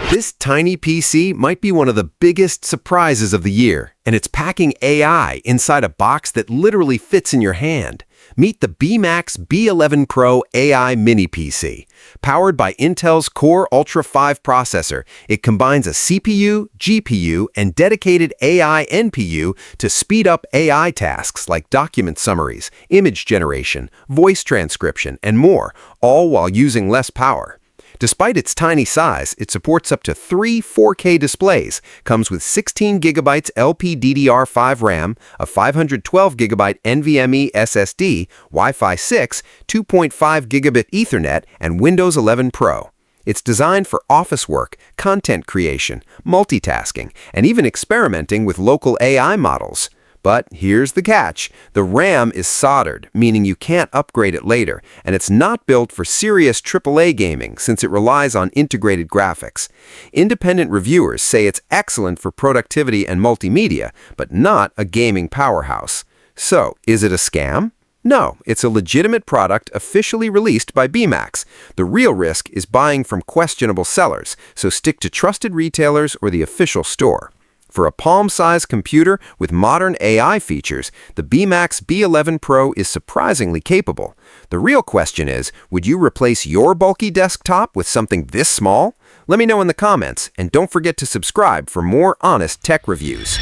This tiny PC might be one of the biggest surprises of the year, and it's packing AI inside a box that literally fits in your hand. Meet the BMAX B11 Pro AI Mini PC. Powered by Intel's Core Ultra 5 processor, it combines a CPU, GPU, and dedicated AI NPU to speed up AI tasks like document summaries, image generation, voice transcription, and more, all while using less power. Despite its tiny size, it supports up to 3 4K displays, comes with 16GB LPDDR5 RAM, a 512GB NVMe SSD, Wi-Fi 6, 2.5 gigabit Ethernet, and Windows 11 Pro. It's designed for office work, content creation, multitasking, and even experimenting with local AI models. But here's the catch. The RAM is soldered, meaning you can't upgrade it later, and it's not built for serious AAA gaming since it relies on integrated graphics. Independent reviewers say it's excellent for productivity and multimedia, but not a gaming powerhouse. So, is it a scam? No, it's a legitimate product officially released by BMAX. The real risk is buying from questionable sellers, so stick to trusted retailers or the official store. For a palm-sized computer with modern AI features, the BMAX B11 Pro is surprisingly capable. The real question is, would you replace your bulky desktop with something this small? Let me know in the comments, and don't forget to subscribe for more honest tech reviews.